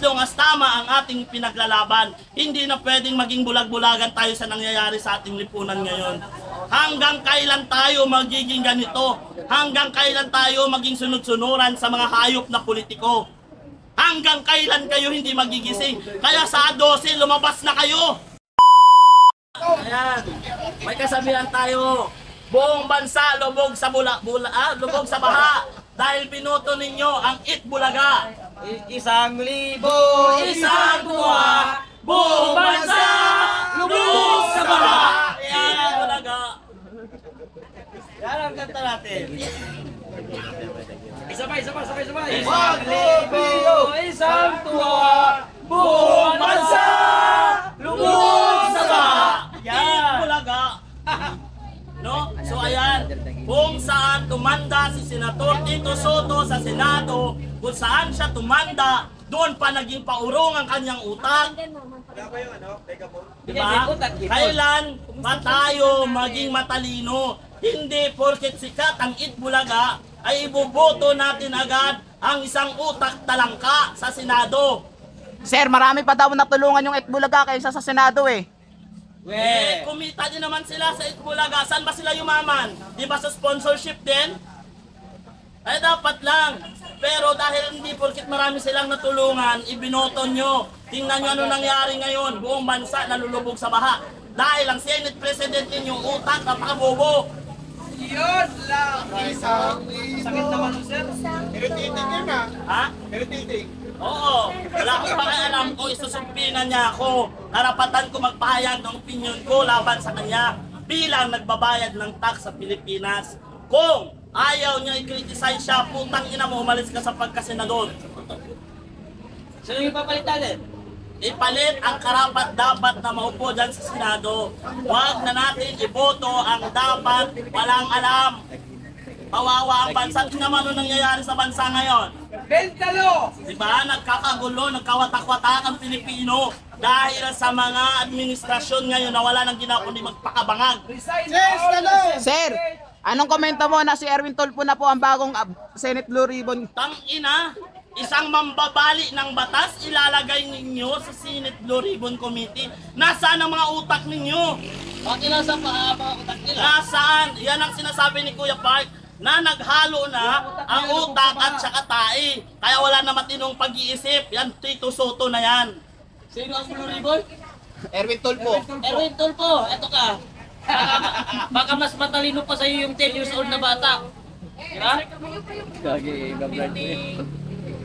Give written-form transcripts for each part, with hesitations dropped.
long as tama ang ating pinaglalaban, hindi na pwedeng maging bulag-bulagan tayo sa nangyayari sa ating lipunan ngayon. Hanggang kailan tayo magiging ganito? Hanggang kailan tayo maging sunod-sunuran sa mga hayop na politiko? Hanggang kailan kayo hindi magigising? Kaya sa 12, lumabas na kayo! Ayan, may kasabihan tayo, buong bansa lubog sa lubog sa baha dahil binoto ninyo ang Itbulaga. 1,000, isang tuwa, buong bansa lubog sa baha. Ayan, Bulaga. Yan ang kanta natin. Sabay. 1,000, isang tuwa, buong bansa lubog sa baha. Yan, Bulaga. No? So ayan, kung saan tumanda si Senator Tito Soto sa Senado, kung saan siya tumanda, doon pa naging paurong ang kanyang utak. Diba? Kailan pa tayo maging matalino? Hindi porket sikat ang Itbulaga ay ibuboto natin agad ang isang utak talangka sa Senado. Sir, marami pa daw natulungan yung Itbulaga kaysa sa Senado eh. Kumita din naman sila sa Itbulaga. Saan ba sila yumaman? Di ba sa sponsorship din? Ay dapat lang. Pero dahil hindi porkit marami silang natulungan, ibinoto nyo. Tingnan nyo ano nangyari ngayon. Buong bansa nalulubog sa baha. Dahil ang Senate President ninyo utak, napakabobo. Yun lang. Sakit naman sir. Irritating yun ah. Ha? Irritating. Oo. Wala akong pakialam kung isusumpinan niya ako. Karapatan ko magpahayag ng opinion ko laban sa kanya bilang nagbabayad ng tax sa Pilipinas. Kung ayaw niya i-criticize siya, putang ina mo, umalis ka sa pagkasenador. Sino yung papalit natin? Ipalit ang karapat dapat na maupo dyan sa Senado. Huwag na natin iboto ang dapat walang alam. Kawawa ang bansa. Tingnan naman ano nangyayari sa bansa ngayon. Bentalo! Diba? Nagkakagulo, nagkawatak-watak ang Pilipino dahil sa mga administrasyon ngayon na wala nang ginawa kundi magpakabangag. Sir, anong komento mo na si Erwin Tulfo na po ang bagong Senate Blue Ribbon? Tangina, isang mambabali ng batas ilalagay ninyo sa Senate Blue Ribbon Committee. Nasaan ang mga utak ninyo? Bakit nasa mga utak nila? Nasaan? Yan ang sinasabi ni Kuya Park na naghalo na ang utak at saka tae. Kaya wala na matinong pag-iisip. Yan, Tito Soto na yan. Sino ang Blue Ribbon? Erwin Tulfo. Erwin Tulfo, eto ka. Baka mas matalino pa sa'yo yung 10 years old na bata. Diba?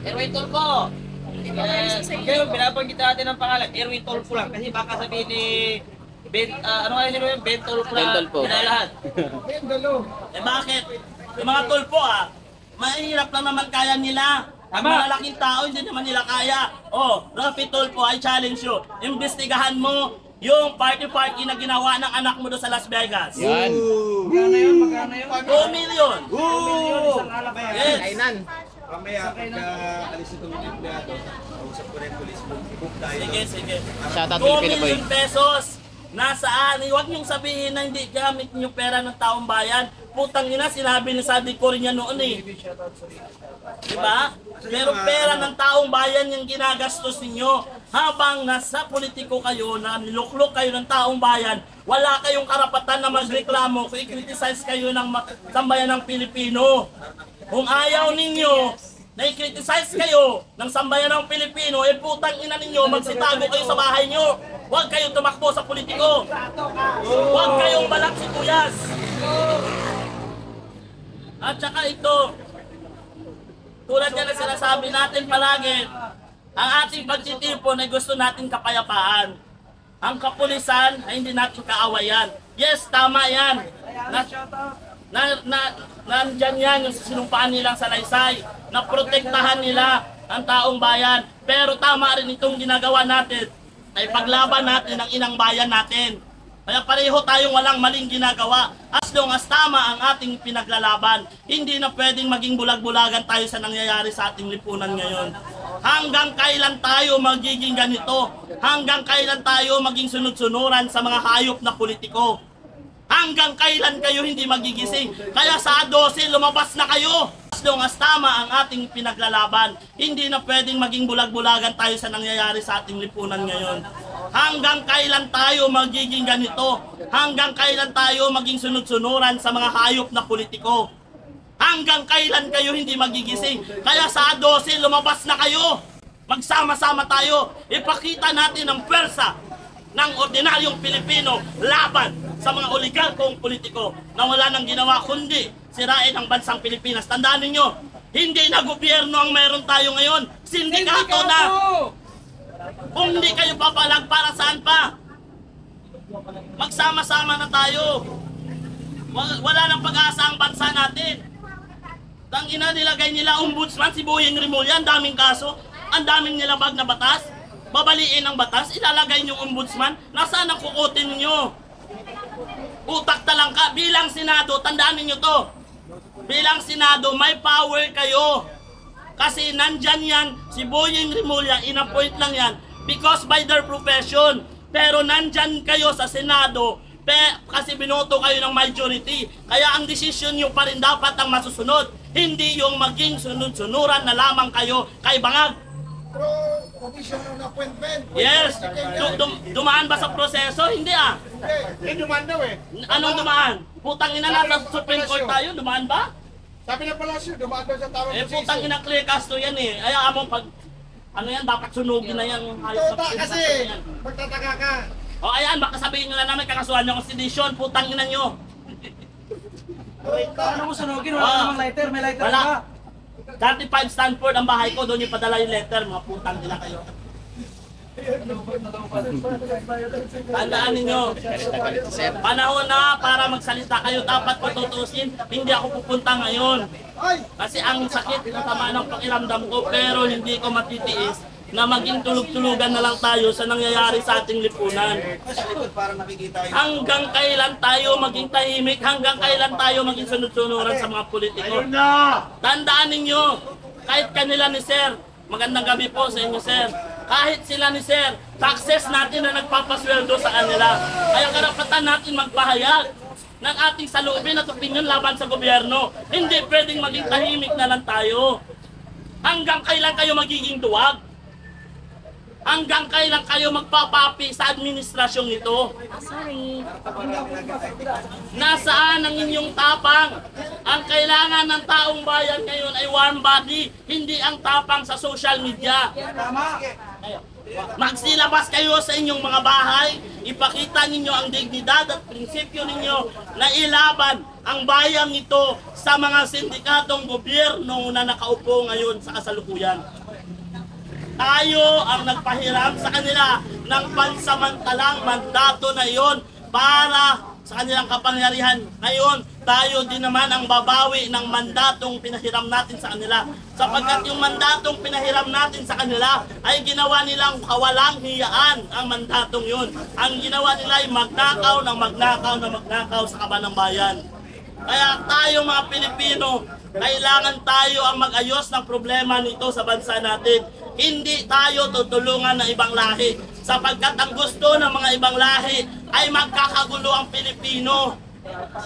Erwin Tulfo. Pero binabanggit natin ang pangalan, Erwin Tulfo lang. Kasi baka sabihin ni ano nga yun yung Ben Tulfo na pinalahat. Bakit? Yung mga tulpo mahirap lang naman kaya nila. Ang malalaking tao, hindi naman nila kaya. Rafi Tulfo, I challenge you. Imbestigahan mo yung party-party na ginawa ng anak mo doon sa Las Vegas. Yan. Magkano yun? 2 million. Yes. Kainan. Mamaya, pagka alis itong empleyado, kausap ko rin police mo. Book tayo. Sige. Shoutout 2 Pilipino Boy. million pesos. Nasaan? Huwag niyong sabihin na hindi gamit niyo pera ng taong bayan. Putang ina, sinabi ni Sadi ko rin yan noon eh. Diba? Pero pera ng taong bayan yung ginagastos ninyo. Habang nasa politiko kayo, na niluklok kayo ng taong bayan, wala kayong karapatan na magreklamo kung i-criticize kayo ng sambayan ng Pilipino. Kung ayaw ninyo na i-criticize kayo ng sambayan ng Pilipino, putang ina ninyo, magsitago kayo sa bahay nyo. Huwag kayong tumakbo sa politiko. Huwag kayong balak sibuyas. At saka ito, tulad yan na sinasabi natin palagi, ang ating pagtitipon ay gusto natin kapayapaan. Ang kapulisan ay hindi natin kaawayan. Yes, tama yan. Nandyan yan yung sinumpaan nilang salaysay, na protektahan nila ang taong bayan. Pero tama rin itong ginagawa natin, ay paglaban natin ang inang bayan natin. Kaya pareho tayong walang maling ginagawa. As long as tama ang ating pinaglalaban, hindi na pwedeng maging bulag-bulagan tayo sa nangyayari sa ating lipunan ngayon. Hanggang kailan tayo magiging ganito? Hanggang kailan tayo maging sunod-sunuran sa mga hayop na politiko? Hanggang kailan kayo hindi magigising? Kaya sa 12, lumabas na kayo! as long as tama ang ating pinaglalaban. Hindi na pwedeng maging bulag-bulagan tayo sa nangyayari sa ating lipunan ngayon. Hanggang kailan tayo magiging ganito? Hanggang kailan tayo maging sunod-sunuran sa mga hayop na politiko? Hanggang kailan kayo hindi magigising? Kaya sa 12, lumabas na kayo. Magsama-sama tayo. Ipakita natin ang pwersa ng ordinaryong Pilipino laban sa mga oligarkong politiko na wala nang ginawa kundi sirain ang bansang Pilipinas. Tandaan ninyo, hindi na gobyerno ang meron tayo ngayon. Sindikato na. Kung hindi kayo papalag, para saan pa? Magsama-sama na tayo. Wala nang pag-asa ang bansa natin. Tangina, nilagay nila ombudsman, si Boyeng Rimulya, ang daming kaso, ang daming nilabag na batas. Babaliin ang batas, ilalagay niyong ombudsman, nasaan ang kukutin niyo? Utak talang ka, bilang Senado, tandaan niyo to. Bilang Senado, may power kayo. Kasi nandyan yan, si Boyeng Rimulya, in-appoint lang yan, because by their profession. Pero nandyan kayo sa Senado, kasi binoto kayo ng majority. Kaya ang desisyon nyo pa rin dapat ang masusunod. Hindi yung maging sunod-sunuran na lamang kayo kay Bangag. Yes. Dumaan ba sa proseso? Hindi ah. Hindi, dumaan daw eh. Anong dumaan? Putang ina, nasa Supreme Court tayo. Dumaan ba? Sabi ng palasyo, dumaan daw sa tamang Eh putang ina, clear casto yan eh. Ayaw mo pag... Ano yan, dapat sunugin na yan. Tota kasi, magtataka ka. O ayan, baka sabihin nyo na namin kakasuhan nyo constitution. Putang ina nyo. Paano mo sunugin? Wala namang lighter, may lighter Wala. ka. 35 Stanford ang bahay ko, doon yung padala yung letter, mga putang nila kayo. Tandaan ninyo, panahon na para magsalita kayo, dapat patutusin, hindi ako pupunta ngayon. Kasi ang sakit, sama ng pakiramdam ko, pero hindi ko matitiis na maging tulog-tulugan na lang tayo sa nangyayari sa ating lipunan. Para nakikita yung... Hanggang kailan tayo maging tahimik, hanggang kailan tayo maging sunod-sunuran sa mga politiko. Tandaan ninyo, kahit kanila ni Sir, magandang gabi po sa inyo Sir, kahit sila ni Sir, taxes natin na nagpapasweldo sa kanila. Kaya karapatan natin magpahayag ng ating saloobin at opinion laban sa gobyerno. Hindi pwedeng maging tahimik na lang tayo. Hanggang kailan kayo magiging duwag? Hanggang kailan kayo magpapapi sa administrasyong ito? Sorry. Nasaan ang inyong tapang? Ang kailangan ng taong bayan ngayon ay warm body, hindi ang tapang sa social media. Magsilabas kayo sa inyong mga bahay, ipakita ninyo ang dignidad at prinsipyo ninyo na ilaban ang bayang ito sa mga sindikatong gobyerno na nakaupo ngayon sa kasalukuyan. Tayo ang nagpahiram sa kanila ng pansamantalang mandato na iyon para sa kanilang kapangyarihan. Ngayon, tayo din naman ang babawi ng mandatong pinahiram natin sa kanila. Sapagkat yung mandatong pinahiram natin sa kanila ay ginawa nilang kawalang hiyaan ang mandatong yun. Ang ginawa nila ay magnakaw ng magnakaw na magnakaw sa kaban ng bayan. Kaya tayo mga Pilipino, kailangan tayo ang mag-ayos ng problema nito sa bansa natin. Hindi tayo tutulungan ng ibang lahi sapagkat ang gusto ng mga ibang lahi ay magkakagulo ang Pilipino.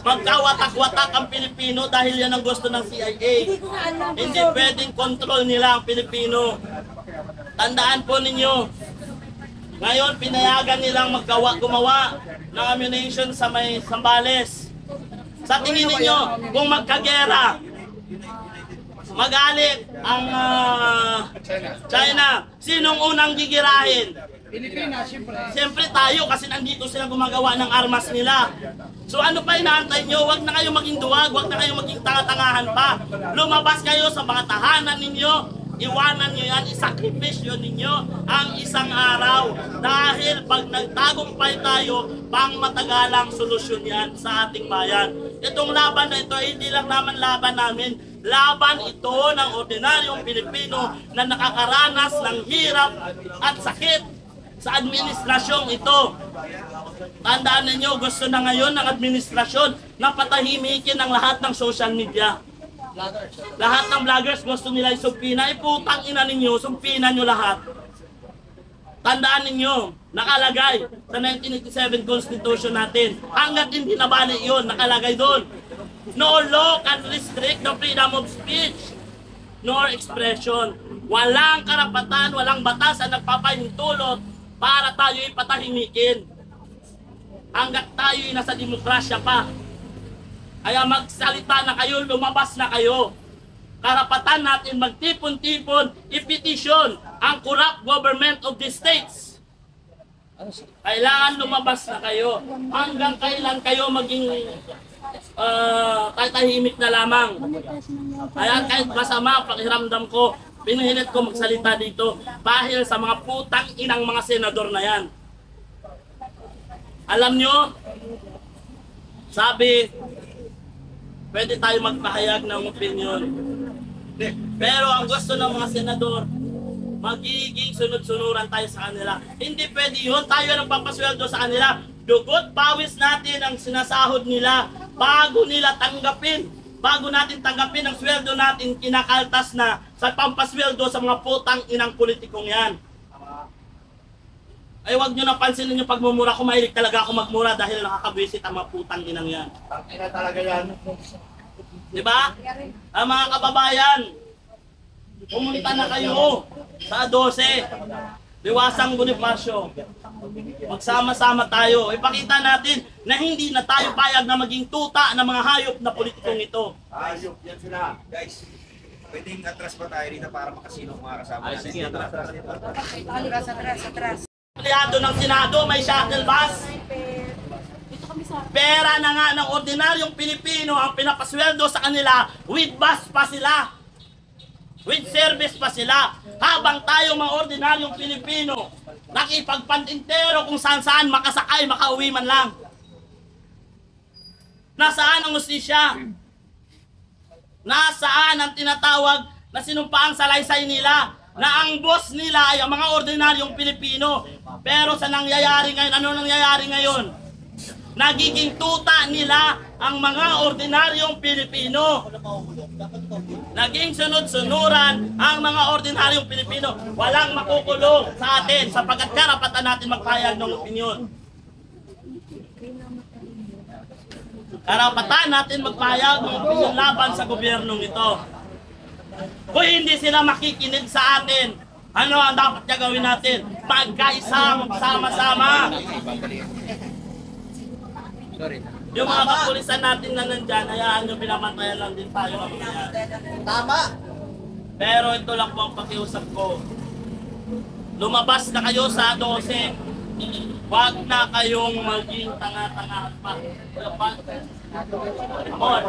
Magkawatak-watak ang Pilipino dahil yan ang gusto ng CIA. Hindi pwedeng kontrol nila ang Pilipino. Tandaan po ninyo, ngayon pinayagan nilang gumawa ng ammunition sa may Sambales. Sa tingin ninyo, kung magkagera, magalit ang China, sinong unang gigirahin? Pilipinas, siyempre. Siyempre tayo kasi nandito sila gumagawa ng armas nila. So ano pa inaantay nyo? Huwag na kayo maging duwag, huwag na kayo maging tanga-tangahan pa. Lumabas kayo sa mga tahanan ninyo, iwanan nyo yan, isakripisyo ninyo ang isang araw. Dahil pag nagtagumpay tayo, pang matagalang solusyon yan sa ating bayan. Itong laban na ito, hindi lang naman laban namin, laban ito ng ordinaryong Pilipino na nakakaranas ng hirap at sakit sa administrasyong ito. Tandaan ninyo, gusto na ngayon ng administrasyon na patahimikin ang lahat ng social media. Lahat ng vloggers gusto nila isumpina. Putang ina ninyo, sumpina nyo lahat. Tandaan ninyo, nakalagay sa 1987 Constitution natin. Hanggat hindi nabali yun, nakalagay doon. No law can restrict the freedom of speech nor expression. Walang karapatan, walang batas ang nagpapahintulot para tayo'y patahimikin. Hanggat tayo'y nasa demokrasya pa. Kaya magsalita na kayo, lumabas na kayo. Karapatan natin magtipon-tipon, ipetisyon ang corrupt government of the states. Kailangan lumabas na kayo. Hanggang kailan kayo maging tahimik na lamang. Kaya kahit masama pakiramdam ko, pinihilit ko magsalita dito dahil sa mga putang inang mga senador na yan. Alam nyo, sabi, pwede tayo magpahayag ng opinion. Pero ang gusto ng mga senador, magiging sunod-sunuran tayo sa kanila. Hindi pwede yun, tayo ang papasweldo sa kanila. Dugot, pawis natin ang sinasahod nila bago nila tanggapin. Bago natin tanggapin ang sweldo natin, kinakaltas na sa pampasweldo sa mga putang inang politikong yan. Ay wag nyo napansinin yung pagmumura ko, mahilig talaga ako magmura dahil nakakabwisit ang mga putang inang yan. Ina talaga yan. Diba? Ang mga kababayan, pumunta na kayo sa 12, Liwasang Bonifacio. Magsama-sama tayo. Ipakita natin na hindi na tayo payag na maging tuta ng mga hayop na politikong ito. Ayop, yan sila. Guys, pwedeng atras pa tayo rito para makasino mga kasama natin. Sige, Atras. Aliado ng Senado, may shuttle bus. Pera na nga ng ordinaryong Pilipino ang pinapasweldo sa kanila, with bus pa sila. With service pa sila. Habang tayo mga ordinaryong Pilipino, nakipagpantintero kung saan-saan makasakay, makauwi man lang. Nasaan ang hustisya? Nasaan ang tinatawag na sinumpaang salaysay nila? Na ang boss nila ay ang mga ordinaryong Pilipino. Pero sa nangyayari ngayon, ano nangyayari ngayon? Nagiging tuta nila ang mga ordinaryong Pilipino. Naging sunod-sunuran ang mga ordinaryong Pilipino. Walang makukulong sa atin sapagkat karapatan natin magpahayag ng opinyon. Karapatan natin magpahayag ng opinyon laban sa gobyernong ito. Kung hindi sila makikinig sa atin, ano ang dapat gagawin natin? Magkaisa, magsama-sama. Yung mga kapulisan natin na nandyan, hayaan nyo, pinamantayan lang din tayo. Tama. Pero ito lang po ang pakiusap ko. Lumabas na kayo sa 12. Huwag na kayong maging tanga-tanga pa. Come on.